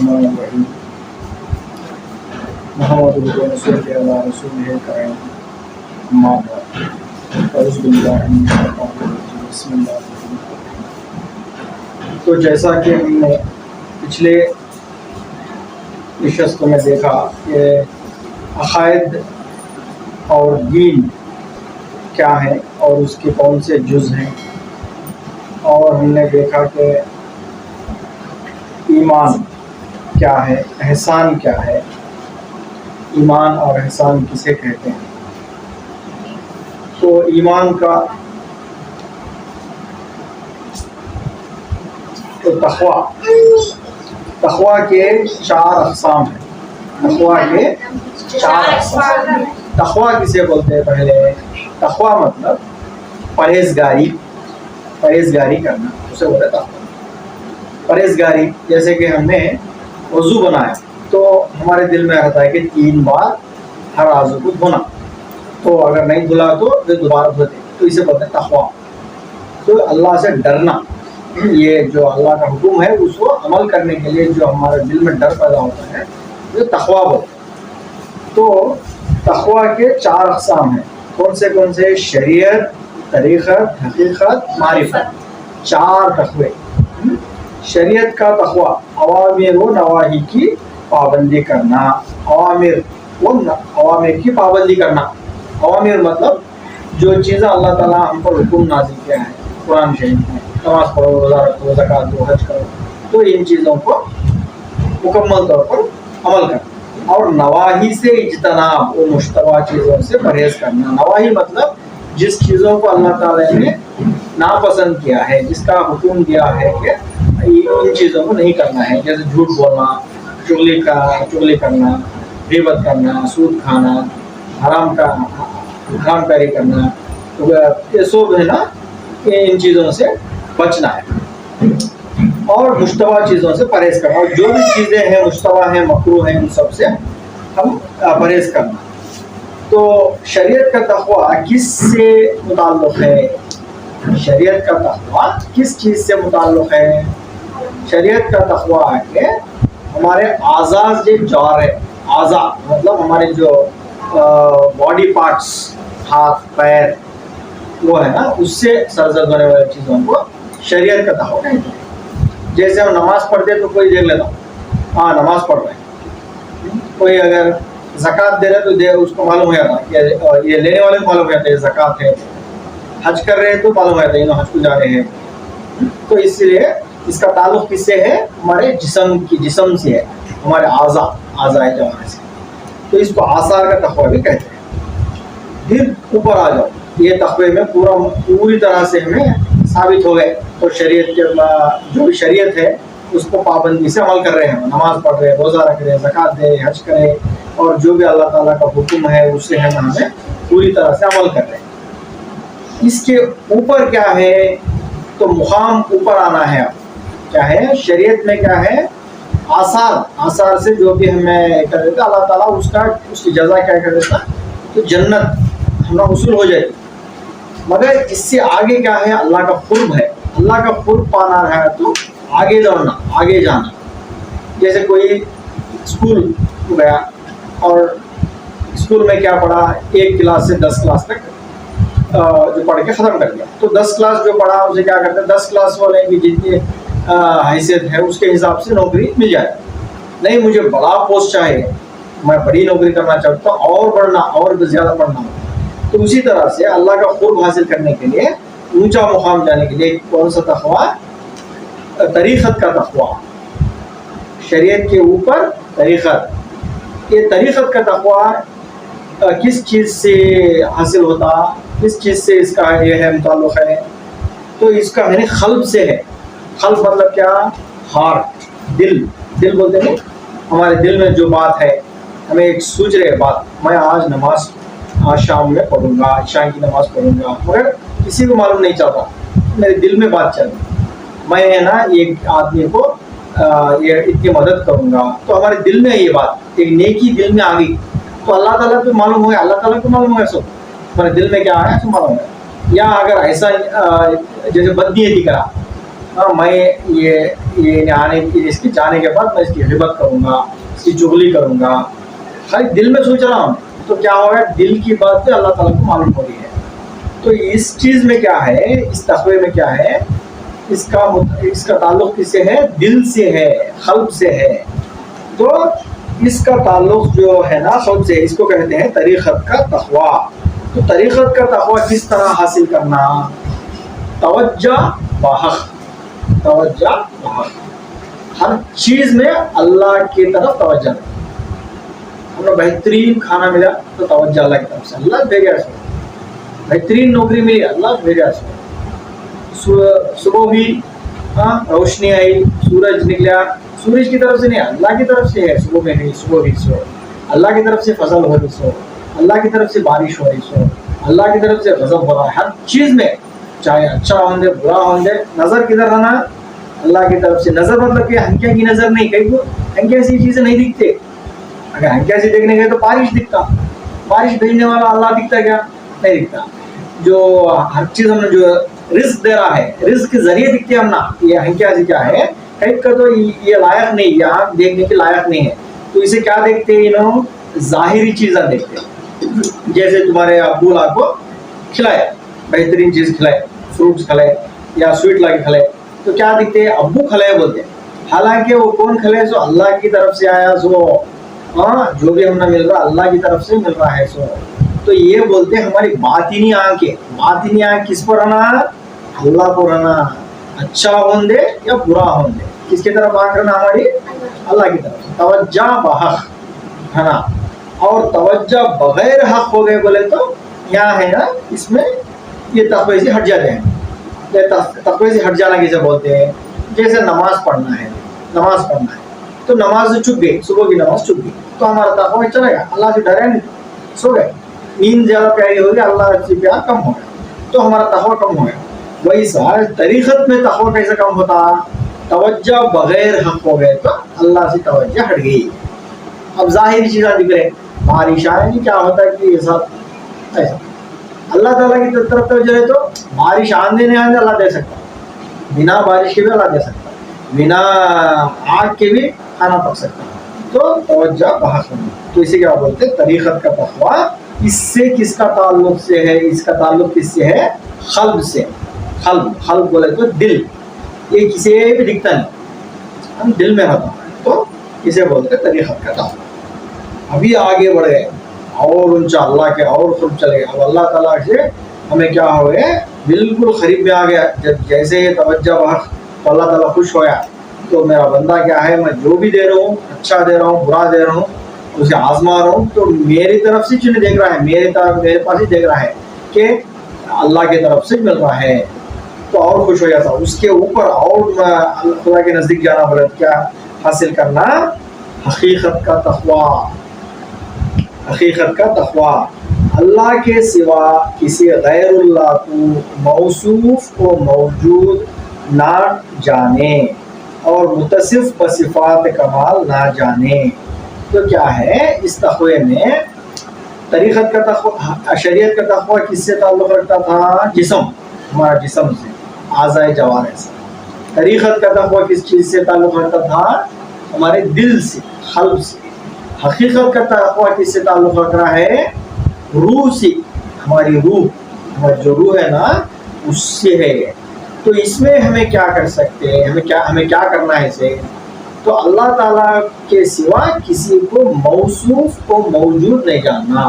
الرحمن الرحیم محمد رسول اللہ رسول کریم اما بعد اعوذ باللہ من الشیطان الرجیم بسم اللہ الرحمن الرحیم۔ تو جیسا کہ ہم نے پچھلے نشستوں میں دیکھا کہ عقائد اور دین کیا ہے اور اس کے کون سے جز ہیں، اور ہم نے دیکھا کہ ایمان کیا ہے، احسان کیا ہے، ایمان اور احسان کسے کہتے ہیں۔ تو ایمان کا تو تقویٰ کے 4 اقسام ہیں۔ تقویٰ کسے بولتے ہیں؟ پہلے تقویٰ مطلب پرہیزگاری کرنا، اسے بولتے ہیں تقویٰ۔ پرہیزگاری جیسے کہ ہم نے وضو بنایا تو ہمارے دل میں رہتا ہے کہ 3 بار ہر عضو کو دھونا، تو اگر نہیں دھلا تو دوبارہ دھوتے، تو اسے بولتے ہیں تقویٰ۔ تو اللہ سے ڈرنا، یہ جو اللہ کا حکم ہے اس کو عمل کرنے کے لیے جو ہمارے دل میں ڈر پیدا ہوتا ہے یہ تقویٰ بولتے ہیں۔ تو تقویٰ کے 4 اقسام ہیں۔ کون سے؟ شریعت، طریقت، حقیقت، معرفت، 4 تقوی۔ شریعت کا تقویٰ اوامر و نواہی کی پابندی کرنا، اوامر کی پابندی کرنا۔ اوامر مطلب جو چیزیں اللہ تعالیٰ ہم پر حکم نازل کیا ہے قرآن شریف میں، نماز پڑھو، روزہ رکھو، زکوٰۃ دو، حج کرو، تو ان چیزوں کو مکمل طور پر عمل کرنا۔ اور نواہی سے اجتناب، وہ مشتبہ چیزوں سے پرہیز کرنا۔ نواہی مطلب جس چیزوں کو اللہ تعالیٰ نے ناپسند کیا ہے، جس کا حکم دیا ہے کہ ان چیزوں کو نہیں کرنا ہے، جیسے جھوٹ بولنا، چغلی کرنا، غیبت کرنا، سود کھانا، حرام کاری کرنا، یہ سب ہے نا، ان چیزوں سے بچنا ہے۔ اور مشتبہ چیزوں سے پرہیز کرنا، اور جو بھی چیزیں ہیں مشتبہ ہیں، مکروہ ہیں، ان سب سے ہم پرہیز کرنا۔ تو شریعت کا تقویٰ کس سے متعلق ہے؟ شریعت کا تقویٰ کس چیز سے متعلق ہے؟ شریعت کا تقویٰ ہے کہ ہمارے اعضاء سے جوارح، اعضاء مطلب ہمارے جو باڈی پارٹس، ہاتھ پیر، وہ ہے نا، اس سے سرزد ہونے والی چیزوں کو شریعت کا تقویٰ کہتے ہیں۔ جیسے ہم نماز پڑھتے تو کوئی دیکھ لیتا ہاں نماز پڑھ رہے ہیں، کوئی اگر زکوٰۃ دے رہے تو اس کو معلوم ہو جاتا کہ یہ لینے والے کو معلوم ہو جاتا ہے زکوٰۃ ہے۔ حج کر رہے ہیں تو معلوم ہو جاتا ہے انہوں حج کو جا رہے ہیں۔ تو اس لیے اس کا تعلق کس سے ہے؟ ہمارے جسم سے ہے، ہمارے اعضاء جوارح سے۔ تو اس کو آثار کا تقویٰ بھی کہتے ہیں۔ پھر اوپر آ جاؤ، یہ تقوی میں پوری طرح سے ہمیں ثابت ہو گئے، تو شریعت کے جو بھی شریعت ہے اس کو پابندی سے عمل کر رہے ہیں، نماز پڑھ رہے ہیں، روزہ رکھ رہے ہیں، زکوٰۃ دے، حج کرے، اور جو بھی اللہ تعالیٰ کا حکم ہے اس سے ہمیں پوری طرح سے عمل کر رہے ہیں۔ اس کے اوپر کیا ہے؟ تو مقام اوپر آنا ہے۔ اب کیا ہے شریعت میں؟ کیا ہے؟ آثار سے جو بھی ہمیں کر دیتا اللہ تعالیٰ اس کی جزا کیا کر دیتا؟ تو جنت ہمیں حصول ہو جائے گی۔ مگر اس سے آگے کیا ہے؟ اللہ کا قرب ہے۔ اللہ کا قرب پانا ہے تو آگے دوڑنا، آگے جانا۔ جیسے کوئی اسکول گیا اور اسکول میں کیا پڑھا؟ 1 کلاس سے 10 کلاس تک جو پڑھ کے ختم کر دیا، تو 10 کلاس جو پڑھا اسے کیا کرتے ہیں؟ 10 کلاس والے کی جتنی حیثیت ہے اس کے حساب سے نوکری مل جائے۔ نہیں، مجھے بڑا پوسٹ چاہیے، میں بڑی نوکری کرنا چاہتا ہوں، اور بڑھنا، اور زیادہ پڑھنا ہو۔ تو اسی طرح سے اللہ کا قرب حاصل کرنے کے لیے، اونچا مقام جانے کے لیے کون سا تقویٰ؟ طریقت کا تقویٰ۔ شریعت کے اوپر طریقت۔ یہ طریقت کا تقویٰ کس چیز سے حاصل ہوتا؟ کس چیز سے اس کا یہ ہے متعلق ہے؟ تو اس کا یعنی قلب سے ہے۔ قلب مطلب کیا؟ ہارٹ، دل بولتے ہیں۔ ہمارے دل میں جو بات ہے، ہمیں ایک سوچ رہے بات، میں آج شام میں پڑھوں گا، عشاء کی نماز پڑھوں گا، مگر کسی کو معلوم نہیں چلتا، میرے دل میں بات چل رہی، میں نا ایک آدمی کو یہ اتنی مدد کروں گا، تو ہمارے دل میں یہ بات ایک نیکی دل میں آ گئی، تو اللہ تعالیٰ کو معلوم ہو گیا، اللہ تعالیٰ کو معلوم ہے سب ہمارے دل میں کیا ہے تو معلوم ہے۔ یا اگر ایسا جیسے بدنیتی کرا، میں یہ آنے کی اس کے جانے کے بعد میں اس کی غیبت کروں گا, اس کی چغلی کروں گا, خالی دل میں سوچ رہا ہوں, تو کیا ہوگا دل کی بات بھی اللہ تعالیٰ کو معلوم ہو رہی ہے. تو اس چیز میں کیا ہے, اس تقوی میں کیا ہے, اس کا تعلق کس سے ہے, دل سے ہے, قلب سے ہے. تو اس کا تعلق جو ہے نا قلب سے, اس کو کہتے ہیں طریقت کا تقوی. تو طریقت کا تقوی کس طرح حاصل کرنا, توجہ بحق, توجہ بحق, ہر چیز میں اللہ کی طرف توجہ. ہمیں بہترین کھانا ملا تو توجہ اللہ کی طرف سے, اللہ بھیجا اس کو. بہترین نوکری ملی, اللہ بھیجا اس کو. صبح بھی روشنی آئی, سورج نکلا, سورج کی طرف سے نہیں, اللہ کی طرف سے ہے. صبح میں نہیں, صبح بھی سو, اللہ کی طرف سے فضل ہو رہی سو, اللہ کی طرف سے بارش ہو رہی سو, اللہ کی طرف سے غضب ہو رہا ہے. ہر چیز میں چاہے اچھا ہوں دے برا ہوں دے, نظر کدھر رہنا, اللہ کی طرف سے. نظر مطلب کہ ہنکیا کی نظر نہیں, کہیں کو ہنکیا سی چیزیں نہیں دکھتے. اگر ہنکیا سی دیکھنے گئے تو بارش دکھتا, بارش بھیجنے والا اللہ دکھتا کیا, نہیں دکھتا. جو ہر چیز ہم نے جو رزق دے رہا ہے, رزق کے ذریعے دکھتے ہم نا. یہ ہنکیا سی کیا ہے, کہیں کا تو یہ لائق نہیں, یہ آنکھ دیکھنے کے لائق نہیں ہے. تو اسے کیا دیکھتے ہیں, انہوں ظاہری چیزیں دیکھتے ہیں. جیسے تمہارے ابو لا کو کھلائے, بہترین چیز کھلائے, فروٹس کھلائے یا سویٹ لا کے کھلائے, تو کیا دیکھتے ہیں, ابو کھلائے بولتے ہیں. حالانکہ وہ کون کھلائے, سو اللہ کی طرف سے آیا, سو جو بھی ہم نے مل رہا اللہ کی طرف سے مل رہا ہے. سو تو یہ بولتے ہیں ہماری باطنی آنکھیں. باطنی آنکھ کس پر رہنا, اللہ کو رہنا. اچھا ہوں دے یا برا ہوں دے, کس کی طرف آنکھ رہنا, ہماری اللہ کی طرف. توجہ بحق ہے نا. اور توجہ بغیر حق ہو گئے بولے تو یہاں ہے نا, اس میں یہ تقوی سے ہٹ جاتے ہیں. تقوی سے ہٹ جانا کسے بولتے ہیں, جیسے نماز پڑھنا ہے, نماز پڑھنا ہے تو نماز چھپ گئی, صبح کی نماز چھپ گئی, تو ہمارا تقوی چلے گا, اللہ سے ڈرے نہیں, سو گئے. نیند زیادہ پیاری ہوگی, اللہ سے پیار کم ہو گیا, تو ہمارا تقوی کم ہو گیا. ویسا طریقت میں تقوی کیسے کم ہوتا, توجہ بغیر حق ہو گئے تو اللہ سے توجہ ہٹ گئی. اب ظاہری چیزیں دکھ رہے, بارش آئے نہیں, کیا ہوتا ہے کہ یہ سب ایسا. اللہ تعالیٰ کی طرف توجہ ہے تو بارش آندے نہیں آندے اللہ دے سکتا, بنا بارش کے بھی اللہ دے سکتا, بنا آگ کے بھی کھانا پک سکتا. تو توجہ بحق ہونا. تو اسے کیا بولتے ہیں, طریقت کا تقوی. اس سے کس کا تعلق سے ہے, اس کا تعلق کس سے ہے, قلب سے. قلب بولے تو دل, یہ کسی بھی دکھتا نہیں, ہم دل میں رہتا ہے, تو اسے بولتے ہیں طریقت کا تقوی. ابھی آگے بڑھے اور اونچا اللہ کے اور خوب چلے گئے. اب اللہ تعالیٰ سے ہمیں کیا ہو گئے, بالکل قریب میں آ گیا. جب جیسے یہ توجہ بحق, تو اللہ تعالیٰ خوش ہو گیا. تو میرا بندہ کیا ہے, میں جو بھی دے رہا ہوں, اچھا دے رہا ہوں برا دے رہا ہوں, اسے آزما رہا ہوں, تو میری طرف سے چیزیں دیکھ رہا ہے, میرے پاس ہی دیکھ رہا ہے کہ اللہ کی طرف سے مل رہا ہے. تو اور خوش ہو جاتا. اس کے اوپر اور خدا کے نزدیک جانا پڑے, کیا حاصل کرنا, حقیقت کا تقوی. حقیقت کا تقوی, اللہ کے سوا کسی غیر اللہ کو موصوف کو موجود نہ جانے اور متصف بصفات کمال نہ جانے. تو کیا ہے, اس تقوی میں طریقت کا تقوی, شریعت کا تقوی کس سے تعلق رکھتا تھا, جسم, ہمارا جسم سے, اعضاء جوارح سے. طریقت کا تقوی کس چیز سے تعلق رکھتا تھا, ہمارے دل سے, قلب سے. حقیقت کا تقوی کس سے تعلق رکھ رہا ہے, روح سے, ہماری روح, ہماری جو روح ہے نا اس سے ہے. تو اس میں ہمیں کیا کر سکتے ہیں, ہمیں کیا کرنا ہے اسے, تو اللہ تعالیٰ کے سوا کسی کو موصوف کو موجود نہیں جاننا.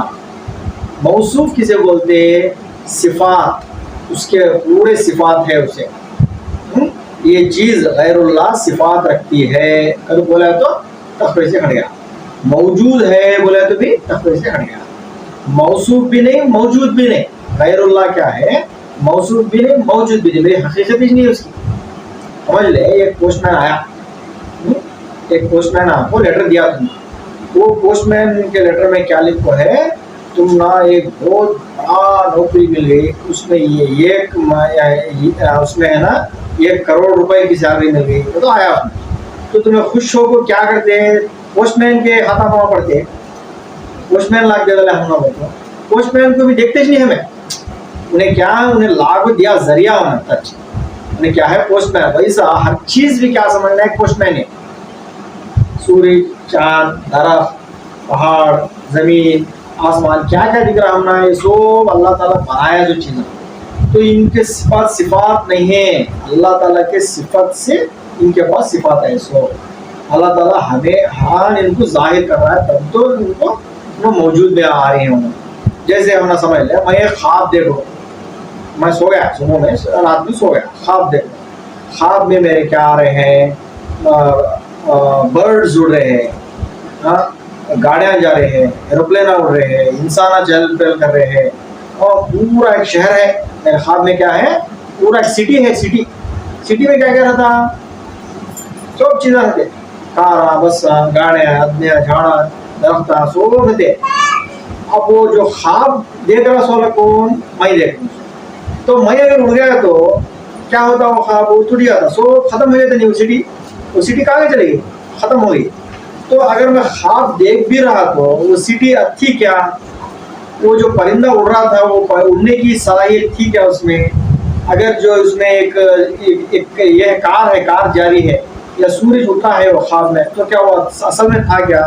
موصوف کسے بولتے ہیں, صفات, اس کے پورے صفات ہے اسے. یہ چیز غیر اللہ صفات رکھتی ہے, اگر بولا تو تقوی سے ہٹ گیا. موجود ہے بولا تو بھی تقوی سے ہٹ گیا. موصوف بھی نہیں موجود بھی نہیں, غیر اللہ کیا ہے, موصوف بھی نہیں موجود بھی نہیں, میری حقیقت ہی نہیں اس کی. سمجھ لے, ایک پوسٹ مین آیا, ایک پوسٹ مین آپ کو لیٹر دیا تم, وہ پوسٹ مین کے لیٹر میں کیا لکھو ہے, تم نا ایک بہت بڑا نوکری مل گئی, اس میں اس میں ہے نا 1 کروڑ روپے کی سیلری مل گئی. تو آیا تو تمہیں خوش ہو کو کیا کرتے ہیں, پوسٹ مین کے ہاتھا پاؤں پڑتے ہیں. پوسٹ مین لاکھ دے دے ہم نہ, پوسٹ مین کو بھی دیکھتے ہی نہیں ہمیں, انہیں کیا, انہیں لا کو دیا ذریعہ ہونا تھا. یعنی کیا ہے پوسٹ مین، ویسا ہر چیز بھی کیا سمجھنا ہے پوسٹ مین ہے. سورج، چاند، درخت، پہاڑ، زمین، آسمان، کیا کیا دکھ رہا ہمارا یہ سب اللہ تعالیٰ بنایا جو چیزیں، تو ان کے صفات نہیں ہیں. اللہ تعالیٰ کے صفت سے ان کے پاس صفات ہے. سو اللہ تعالیٰ ہمیں ہاں ان کو ظاہر کر رہا ہے تب تو ان کو موجود میں آ رہے ہوں. جیسے ہم نے سمجھ لیا میں ایک خواب دیکھو، میں سو گیا صبح میں رات میں سو گیا، خواب دیکھو، خواب میں میرے کیا آ رہے ہیں، برڈز اڑ رہے ہیں، گاڑیاں جا رہے ہیں، ایروپلین اڑ رہے ہیں، انسان چہل پہل کر رہے ہیں، اور پورا ایک شہر ہے. میرے خواب میں کیا ہے، پورا ایک سٹی ہے. سٹی میں کیا کیا رہتا، سب چیزیں رہتے، کاراں، بساں، گاڑیاں، آدمیاں، جھاڑاں، درختاں، سب رہتے. اب وہ جو خواب دیکھ رہا سولا کون، میں دیکھ رہا. تو میں اگر اڑ گیا تو کیا ہوتا، وہ خواب وہ ٹوٹ جاتا، سو ختم ہو جاتا. نہیں وہ سٹی کہاں چلے گی، ختم ہو گئی. تو اگر میں خواب دیکھ بھی رہا تو وہ سٹی تھی کیا، وہ جو پرندہ اڑ رہا تھا وہ اڑنے کی صلاحیت تھی کیا اس میں، اگر جو اس میں ایک یہ کار جاری ہے، یا سورج اٹھا ہے وہ خواب میں، تو کیا وہ اصل میں تھا کیا،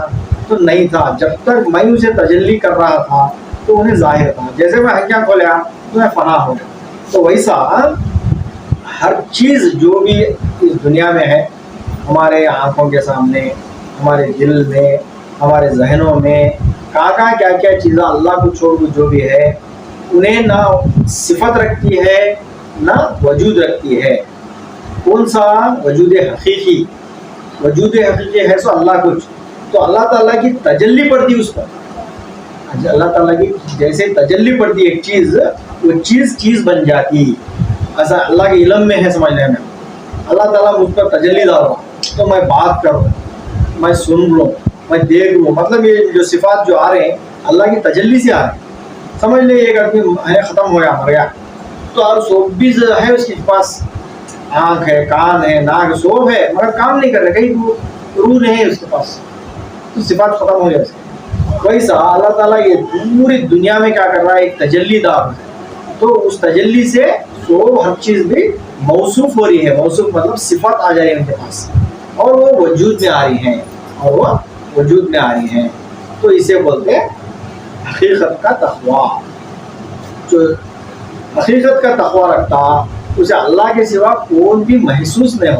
تو نہیں تھا. جب تک میں اسے تجلی کر رہا تھا تو انہیں ظاہر تھا. جیسے میں کیا کھولیا تو میں فنا ہو گیا. تو ویسا ہر چیز جو بھی اس دنیا میں ہے، ہمارے آنکھوں کے سامنے، ہمارے دل میں، ہمارے ذہنوں میں، کہاں کیا کیا چیزیں اللہ کو چھوڑ کر جو بھی ہے، انہیں نہ صفت رکھتی ہے نہ وجود رکھتی ہے. کون سا وجود حقیقی، وجود حقیقی ہے سو اللہ کچھ، تو اللہ تعالیٰ کی تجلی پڑتی اس پر. اللہ تعالیٰ کی جیسے تجلی پڑتی ایک چیز، وہ چیز بن جاتی. ایسا اللہ کے علم میں ہے سمجھنے میں. اللہ تعالیٰ مجھ پر تجلی ڈال رہا تو میں بات کروں، میں سن لوں، میں دیکھ لوں. مطلب یہ جو صفات جو آ رہے ہیں اللہ کی تجلی سے آ رہے ہیں. سمجھ لے ایک آدمی ہے ختم ہو گیا، مر گیا، تو اور سب بھی ہے اس کے پاس، آنکھ ہے، کان ہے، ناک، سوب ہے، مگر کام نہیں کر رہے، کہیں روح نہیں ہے اس کے پاس، تو صفات ختم ہو جائے. ویسا اللہ تعالیٰ یہ پوری دنیا میں کیا کر رہا ہے، ایک تجلی دار ہے. تو اس تجلی سے ہر چیز بھی موصوف ہو رہی ہے. موصوف مطلب صفات آ جا رہی ہے ان کے پاس، اور وہ وجود میں آ رہی ہیں، تو اسے بولتے ہیں حقیقت کا تقویٰ. جو حقیقت کا تقویٰ رکھتا اسے اللہ کے سوا کون بھی محسوس نہیں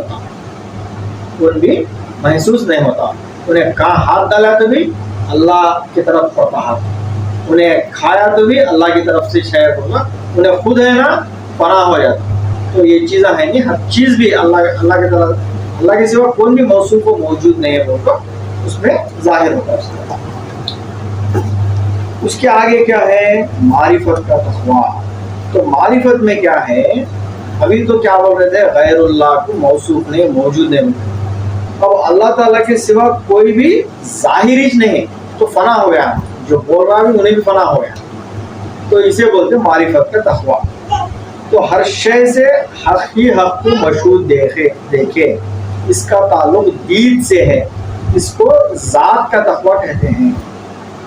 ہوتا. انہیں کہاں ہاتھ ڈالا تو بھی اللہ کی طرف پڑتا ہاتھ، انہیں کھایا تو بھی اللہ کی طرف سے شہر ہوگا، انہیں خود ہے نا پناہ ہو جاتا. تو یہ چیزیں ہیں نہیں، ہر چیز بھی اللہ کی طرف، اللہ کے سوا کون بھی موصوف کو موجود نہیں ہے، وہ تو اس میں ظاہر ہوتا ہے. اس کے آگے کیا ہے، معرفت کا تقویٰ. تو معرفت میں کیا ہے، ابھی تو کیا بول رہے تھے، غیر اللہ کو موصوف نہیں، موجود نہیں. اب اللہ تعالیٰ کے سوا کوئی بھی ظاہری نہیں، تو فنا ہو گیا، جو بول رہا بھی انہیں بھی فنا ہو گیا. تو اسے بولتے ہیں معرفت کا تقویٰ. تو ہر شے سے حق ہی حق کو مشہود دیکھے، اس کا تعلق دید سے ہے، اس کو ذات کا تقویٰ کہتے ہیں.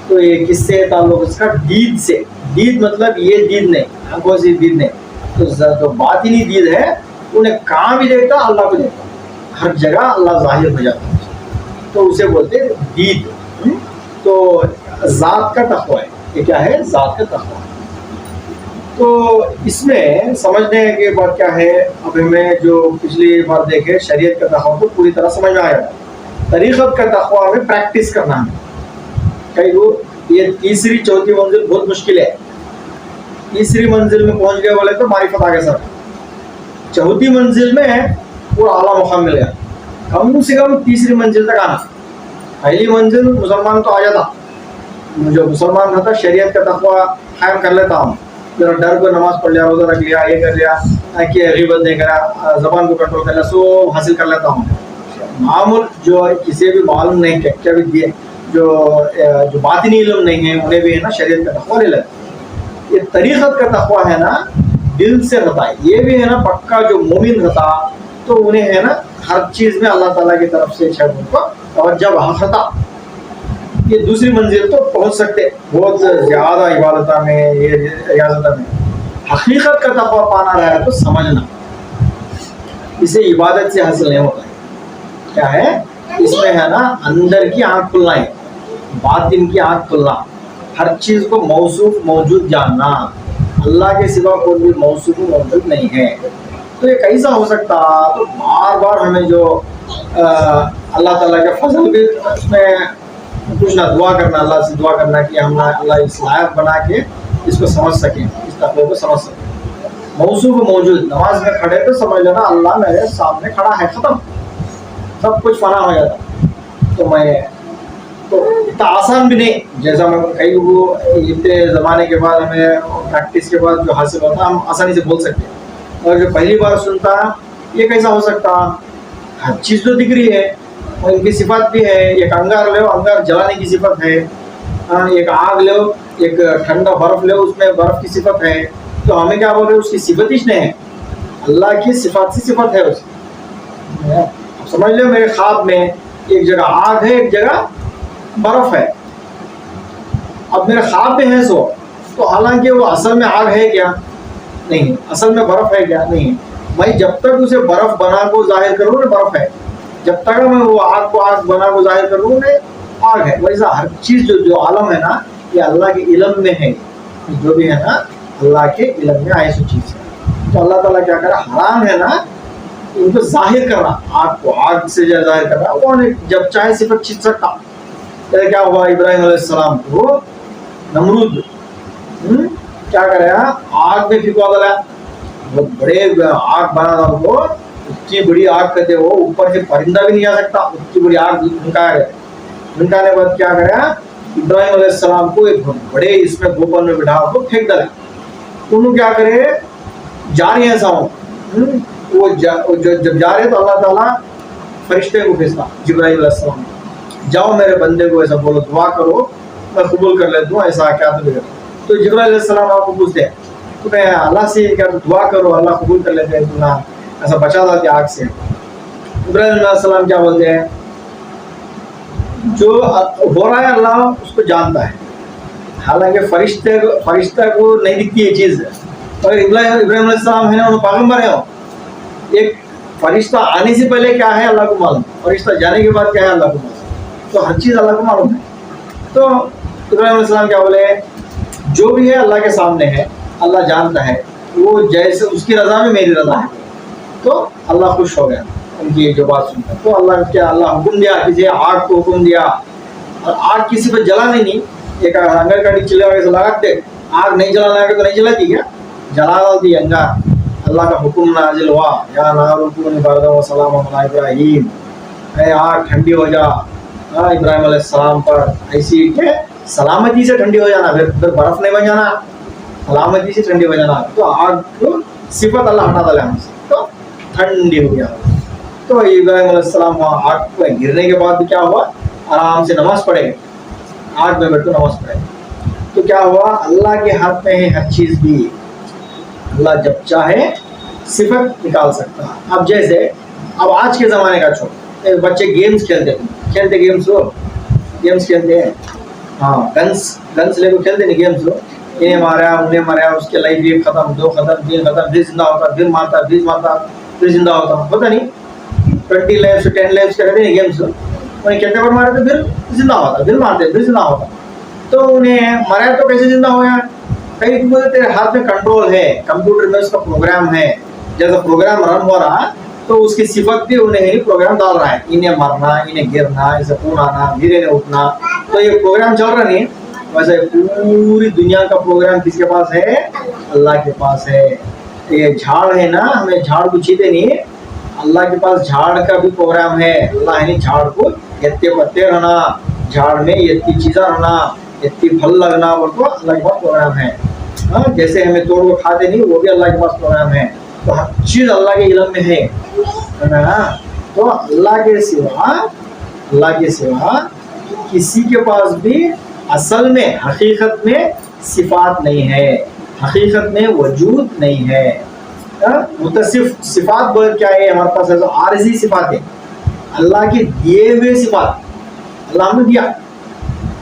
تو یہ کس سے تعلق، اس کا دید سے. دید مطلب یہ دید نہیں، آنکھوں سے دید نہیں، تو جو باطنی دید ہے، انہیں کہاں بھی دیکھتا اللہ کو دیکھتا، ہر جگہ اللہ ظاہر ہو جاتا ہے، تو اسے بولتے ہیں دید. تو ذات کا تقویٰ ہے، یہ کیا ہے، ذات کا تقویٰ. تو اس میں سمجھنے کی بات کیا ہے، اب ہمیں جو پچھلی بار دیکھے شریعت کا تقویٰ تو پوری طرح سمجھ میں آیا. طریقت کا تقویٰ میں پریکٹس کرنا ہے. کئی لوگ یہ تیسری چوتھی منزل بہت مشکل ہے، تیسری منزل میں پہنچ گئے بولے تو معرفت آگے سر، چوتھی منزل میں پورا اعلیٰ مقام مل گیا. کم سے کم تیسری منزل تک آنا. پہلی منزل مسلمان تو آ جاتا، جو مسلمان رہتا شریعت کا تقویٰ قائم کر لیتا ہوں، ذرا ڈر کو نماز پڑھ لیا، روزہ رکھ لیا، یہ کر لیا کہ غیبت نہیں کرا، زبان کو کنٹرول کر لیا، سو حاصل کر لیتا ہوں. معمول جو کسی بھی معلوم نہیں کیا بھی دیے، جو باطنی علم نہیں ہے، انہیں بھی ہے نا شریعت کا تقویٰ لے لیتے. یہ طریقت کا تقویٰ ہے نا دل سے رہتا ہے. یہ بھی ہے نا پکا جو مومن رہتا، تو انہیں ہے نا ہر چیز میں اللہ تعالیٰ کی طرف سے شہر کو توجہ رہتا. یہ دوسری منزل تو پہنچ سکتے بہت زیادہ عبادت میں، یہ ریاضت میں. حقیقت کا تقویٰ پانا رہا ہے تو سمجھنا، اسے عبادت سے حاصل نہیں ہوتا ہے. کیا ہے اس میں ہے نا اندر کی آنکھ کھلنا ہے, باطن کی آنکھ کھلنا, ہر چیز کو موصوف موجود جاننا. اللہ کے سوا کوئی بھی موصوف موجود نہیں ہے. تو یہ کیسا ہو سکتا؟ تو بار بار ہمیں جو اللہ تعالیٰ کے فضل بھی اس میں پوچھنا, دعا کرنا, اللہ سے دعا کرنا کہ ہم اللہ اس لائق بنا کے اس کو سمجھ سکیں, اس تقوی کو سمجھ سکیں. موصوف موجود, نماز میں کھڑے تو سمجھ لینا اللہ میرے سامنے کھڑا ہے, ختم, سب کچھ فنا ہو جاتا. تو اتنا آسان بھی نہیں جیسا میں کئی وہ اتنے زمانے کے بعد ہمیں پریکٹس کے بعد جو حاصل ہوتا ہم آسانی سے بول سکتے ہیں. اور جو پہلی بار سنتا یہ کیسا ہو سکتا؟ ہر چیز تو دکھ رہی ہے اور ان کی صفات بھی ہے. ایک انگار لو, انگار جلانے کی صفت ہے. ایک آگ لو, ایک ٹھنڈا برف لو, اس میں برف کی صفت ہے. تو ہمیں کیا بول رہے ہیں اس کی صفت ہی نہیں ہے, اللہ کی صفات سے صفت ہے اس کی. سمجھ لو میرے خواب میں ایک جگہ آگ ہے, ایک جگہ برف ہے. اب میرے خواب میں ہے سو, تو حالانکہ وہ اصل میں آگ ہے کیا؟ نہیں. اصل میں برف ہے کیا؟ نہیں. میں جب تک اسے برف بنا کو ظاہر کروں نا برف ہے, جب تک میں وہ آگ کو آگ بنا کو ظاہر کروں نا آگ ہے. ویسا ہر چیز جو عالم ہے نا یہ اللہ کے علم میں ہے, جو بھی ہے نا اللہ کے علم میں آئے سو چیز ہے. تو اللہ تعالیٰ کیا کرا, حرام ہے نا ان کو ظاہر کرنا, آگ کو آگ سے ظاہر کرنا. وہ جب چاہے صفت چھین سکتا. کیا ہوا ابراہیم علیہ السلام کو نمرود کیا کرے, آگ میں پھینکوا ڈالا, بہت بڑے آگ بنا تھا وہ, اتنی بڑی آگ کہتے وہ, اوپر سے پرندہ بھی نہیں جا سکتا, اتنی بڑی آگ دھنکایا گیا. دھنکانے کے بعد کیا کرا, ابراہیم علیہ السلام کو ایک بڑے اس میں گوپن میں بٹھا کو پھینک ڈالا. انہوں کیا کرے, جا رہی ہیں ساؤں, وہ جب جا رہے تو اللہ تعالیٰ فرشتے کو بھیجتا جبرائیل علیہ السلام, جاؤ میرے بندے کو ایسا بولو, دعا کرو, میں قبول کر لیتا ہوں, ایسا کیا تو بگڑ. تو جبرائیل علیہ السلام آپ کو پوچھتے ہیں تو میں اللہ سے کیا دعا کرو, اللہ قبول کر لیتے ہیں, تو ایسا بچا تھا کہ آگ سے. ابراہیم علیہ السلام کیا بولتے ہیں, جو ہو رہا ہے اللہ اس کو جانتا ہے, حالانکہ فرشتہ کو نہیں دکھتی یہ چیز. اگر ابراہیم علیہ السلام ہے نا, انہوں پیغمبر ہے, ایک فرشتہ آنے سے پہلے کیا ہے اللہ کو معلوم, فرشتہ جانے کے بعد کیا ہے اللہ کو معلوم. تو ہر چیز اللہ کو معلوم ہے. تو ابراہیم علیہ السلام کیا بولے, جو بھی ہے اللہ کے سامنے ہے, اللہ جانتا ہے, وہ جیسے اس کی رضا میں میری رضا ہے. تو اللہ خوش ہو گیا ان کی جو بات سن کر. تو اللہ حکم دیا, کسی آگ کو حکم دیا, اور آگ کسی پہ جلا نہیں. ایک انگار کا چلے وغیرہ لگاتے, آگ نہیں جلانا ہے تو نہیں جلاتی کیا, جلا ڈالتی انگار. اللہ کا حکم نازل ہوا, یا نار کونی بردا و سلام علی ابراہیم, اے آگ ٹھنڈی ہو جا ابراہیم علیہ السلام پر, ایسی کہ سلامتی سے ٹھنڈی ہو جانا, پھر برف نہیں بن جانا, سلامتی سے ٹھنڈی ہو جانا. تو آگ کو صفت اللہ ہٹا ڈالے ہم سے, تو ٹھنڈی ہو گیا. تو ابراہیم علیہ السلام وہاں آگ پہ گرنے کے بعد کیا ہوا, آرام سے نماز پڑھے, آگ میں بیٹھ کر نماز پڑھے. تو کیا ہوا, اللہ کے ہاتھ میں ہے ہر چیز بھی, اللہ جب چاہے صفت نکال سکتا. اب جیسے اب آج کے زمانے کا چھوڑ, بچے گیمز کھیلتے گیمز کھیلتے ہیں, ہاں گنس لے کو کھیلتے نہیں گیمز, انہیں مارا انہیں مارا, اس کے لائف ایک ختم, دو ختم, تین ختم, پھر زندہ ہوتا, پھر مارتا, پھر زندہ ہوتا نہیں. 20 لیفس 10 لیفس کہتے ہیں گیمز, انہیں کھیلتے پر مارے تو پھر زندہ ہوتا, پھر مارتے پھر زندہ ہوتا. تو انہیں مارا تو کیسے زندہ ہوا, کئی بولتے تیرے ہاتھ میں کنٹرول ہے, کمپیوٹر میں اس کا پروگرام ہے, جیسا پروگرام رن ہو رہا تو اس کی صفت بھی انہیں پروگرام ڈال رہا ہے, انہیں مرنا, انہیں گرنا, اسے خون آنا, دھیرے نے اٹھنا. تو یہ پروگرام چل رہا نہیں. ویسے پوری دنیا کا پروگرام کس کے پاس ہے, اللہ کے پاس ہے. یہ جھاڑ ہے نا, ہمیں جھاڑ کو چھیتے نہیں, اللہ کے پاس جھاڑ کا بھی پروگرام ہے. اللہ نے جھاڑ کو اتنے پتے رہنا, جھاڑ میں اتنی چیزیں رہنا, اتنی پھل لگنا, وہ تو اللہ کے پاس پروگرام ہے. جیسے ہمیں توڑ کو کھاتے نہیں, وہ بھی اللہ کے پاس پروگرام ہے. تو ہر چیز اللہ کے علم میں ہے نا. تو اللہ کے سوا کسی کے پاس بھی اصل میں حقیقت میں صفات نہیں ہے, حقیقت میں وجود نہیں ہے. متصف صفات بول کیا ہے ہمارے پاس, عارضی صفات ہے, اللہ کے دیے ہوئے صفات اللہ نے دیا.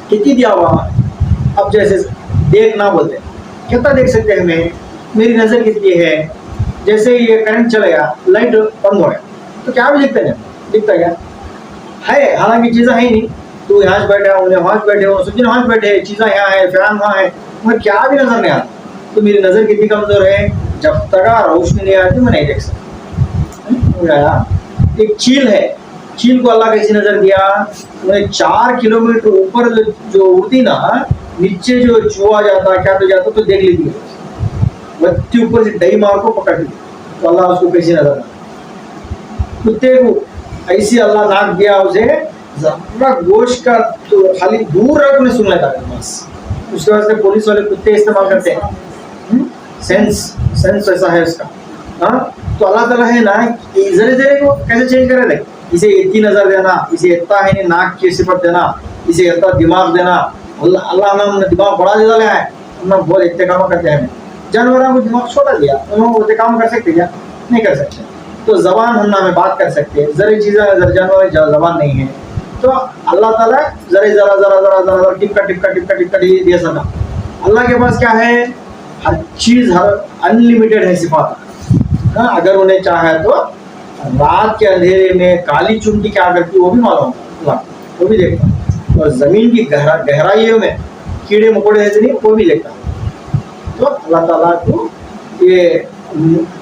کتنی دیا ہوا, اب جیسے دیکھنا بولتے, کتنا دیکھ سکتے ہیں ہمیں, میری نظر کتنی ہے, جیسے یہ کرنٹ چلے گیا, لائٹ بند ہو گیا, تو کیا بھی دکھتا ہے, دکھتا کیا ہے, حالانکہ چیزیں ہے ہی نہیں. تو یہاں سے بیٹھے ہوں, وہاں سے بیٹھے ہوں, سب وہاں سے بیٹھے, چیزیں یہاں ہے, فین وہاں ہے, مگر کیا بھی نظر نہیں آتا. تو میری نظر کتنی کمزور ہے, جب تک روشنی نہیں آتی میں نہیں دیکھ سکتا. ایک چیل ہے, چیل کو اللہ کیسی نظر دیا, 4 کلومیٹر اوپر جو اڑتی نا, نیچے جو چوہا جاتا کیا تو جاتا تو دیکھ لیتی ہے, بچے اوپر سے ڈئی مار کو پکڑ لی, تو اللہ اس کو کیسی نظر آتا. کتے کو ایسی اللہ ناک دیا اسے, ذرا گوشت کا تو خالی دور رکھ میں سن لیتا ہے بس. اس کے واسطے پولیس والے کتے استعمال کرتے ہیں, سینس ایسا ہے اس کا. ہاں, تو اللہ تعالیٰ ہے نا ذرے ذرے کو کیسے چینج کرے تھے, اسے اتنی نظر دینا, اسے اتنا ہے ناک کی صفت دینا, اسے اتنا دماغ دینا. اللہ نے دماغ بڑا دے ڈالا ہے, ہم نے بہت اتنے کام کرتے ہیں. جانوروں کو دماغ چھوٹا دیا, انہوں اتنے کام کر سکتے کیا, نہیں کر سکتے. تو زبان ہم ہمیں بات کر سکتے, ذرے چیزیں جانور زبان نہیں ہے. تو اللہ تعالیٰ ذرا ذرا ذرا ذرا ذرا ٹپکا ٹپکا ٹپکا ٹپکا دیا سکتا. اللہ کے پاس کیا ہے, ہر چیز ہر انلمیٹڈ ہے صفات. اگر انہیں چاہے تو رات کے اندھیرے میں کالی چونٹی کیا کرتی وہ بھی معلوم اللہ, وہ بھی دیکھتا. اور زمین کی گہرائیوں میں کیڑے مکوڑے ایسے نہیں, وہ بھی دیکھتا. تو اللہ تعالیٰ کو یہ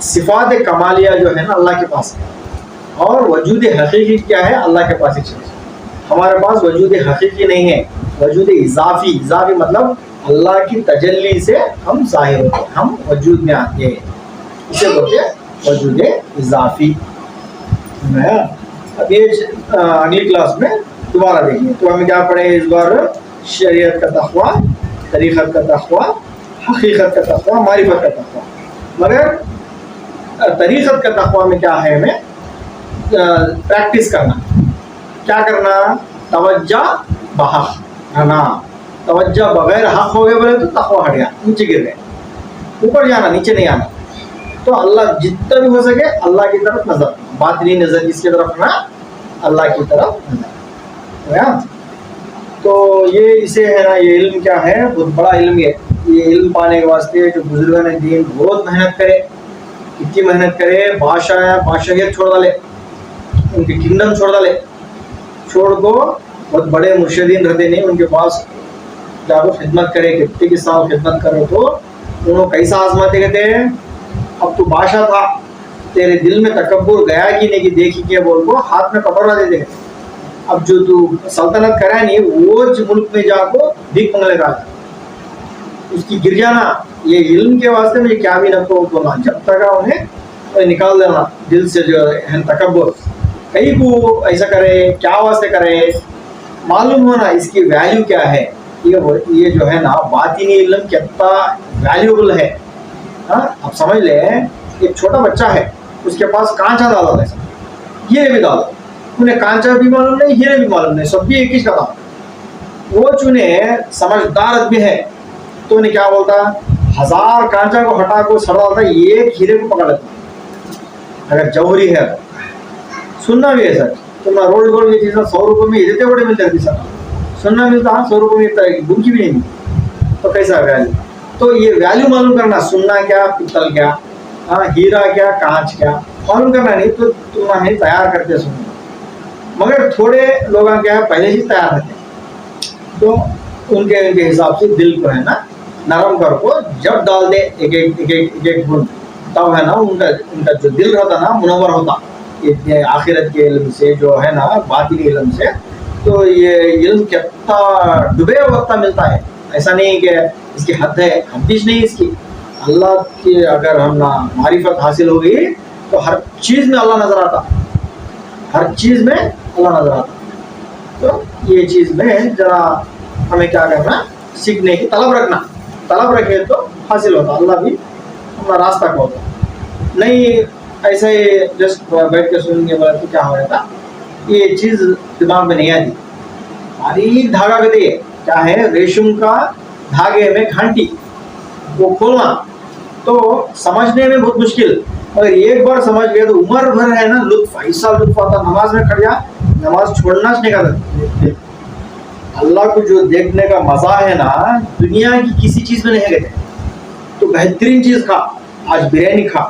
صفات کمالیہ جو ہے نا اللہ کے پاس ہے. اور وجود حقیقی کیا ہے, اللہ کے پاس ہی چیز. ہمارے پاس وجود حقیقی نہیں ہے, وجود اضافی. اضافی مطلب اللہ کی تجلی سے ہم ظاہر ہوتے ہیں, ہم وجود میں آتے ہیں, اسے بولتے ہیں وجود اضافی. اب یہ اگلی کلاس میں دوبارہ دیکھیں. تو ہمیں کیا پڑھیں اس بار, شریعت کا تقویٰ, طریقت کا تقویٰ, حقیقت کا تقویٰ, معرفت کا تقویٰ. مگر طریقت کا تقویٰ میں کیا ہے, ہمیں پریکٹس کرنا. کیا کرنا, توجہ بحق رہنا. توجہ بغیر حق ہو گئے بولے تو تقویٰ ہٹ گیا, نیچے گر گئے. اوپر جانا, نیچے نہیں آنا. تو اللہ جتنا بھی ہو سکے اللہ کی طرف نظر, باطنی نظر جس کی طرف نا, اللہ کی طرف نظر. تو یہ اسے ہے نا, یہ علم کیا ہے, بہت بڑا علم ہے. یہ علم پانے کے واسطے جو بزرگان دین بہت محنت کرے. کتنی محنت کرے, بادشاہیت چھوڑ ڈالے, ان کے کنگڈم چھوڑ ڈالے, چھوڑ کو بہت بڑے مرشدین رہتے نہیں ان کے پاس جا کو خدمت کرے. کتنے سال خدمت کرو تو انہوں کیسا آزماتے کہتے ہیں, اب تو بادشاہ تھا, تیرے دل میں تکبر گیا کہ نہیں کہ دیکھی کیا بول کو ہاتھ میں کٹورا دے دے. اب جو تو سلطنت کرا نہیں وہ ملک میں جا کو بھیک منگلے کا, اس کی گر جانا. یہ علم کے واسطے میں کیا بھی نہ کو بولنا, جب تک انہیں نکال دینا دل سے جو ہے تکبر. کہیں کو ایسا کرے, کیا واسطے کرے, معلوم ہونا اس کی ویلیو کیا ہے. یہ جو ہے نا باطنی علم کتنا ویلیوبل ہے. اب سمجھ لیں, ایک چھوٹا بچہ ہے, اس کے پاس کانچا ڈالا تھا, ہیرے بھی ڈالا. انہیں کانچا بھی معلوم نہیں, ہیرے بھی معلوم نہیں, سب بھی ایک ہی کا تھا. وہ چنے سمجھدار آدمی ہے تو انہیں کیا بولتا, 1000 کانچا کو ہٹا کو سڑ ڈالتا, ایک ہیرے کو پکڑ لیتا. اگر جوہری ہے سننا بھی ہے سر, تو میں روڈ یہ چیزیں 100 روپے میں اتنے بڑے ملتے رہتی سر, سننا ملتا 100 روپے میں اتنا بن کی بھی نہیں ملتی. تو کیسا ویلیو. تو یہ ویلیو معلوم کرنا, سننا کیا, پتل کیا, ہیرا کیا, کانچ کیا, معلوم کرنا نہیں تو تم نہیں تیار کرتے سننا. مگر تھوڑے لوگ کیا ہے پہلے ہی تیار رہتے, تو ان کے حساب سے دل کو ہے نا نرم کر کو جب ڈال دے ایک ایک بند, تب ہے نا ان کا جو دل رہتا نا منور ہوتا آخرت کے علم سے, جو ہے نا باطنی علم سے. تو یہ علم کتنا ڈوبے وقت ملتا ہے, ایسا نہیں کہ اس کی حد ہے, حدیث نہیں اس کی. اللہ کی اگر ہم نا معرفت حاصل ہو گئی تو ہر چیز میں اللہ نظر آتا, ہر چیز میں اللہ نظر آتا. تو یہ چیز میں ذرا ہمیں کیا کرنا, سیکھنے کی طلب رکھنا. طلب رکھے تو حاصل ہوتا, اللہ بھی ہمارا راستہ کھولتا. نہیں ایسے ہی جسٹ بیٹھ کے سنیں گے بولے تو کیا ہو جاتا, یہ چیز دماغ میں نہیں آتی. باریک دھاگا کہتے ہیں, کیا ہے, ریشم کا دھاگے میں گھنٹی, وہ کھولنا تو سمجھنے میں بہت مشکل. اگر ایک بار سمجھ گئے تو عمر بھر ہے نا لطف, ایسا لطف آتا. نماز میں کھڑ جا, نماز چھوڑنا نہیں کرتا. اللہ کو جو دیکھنے کا مزہ ہے نا دنیا کی کسی چیز میں نہیں ہے. تو بہترین چیز کھا, آج بریانی کھا,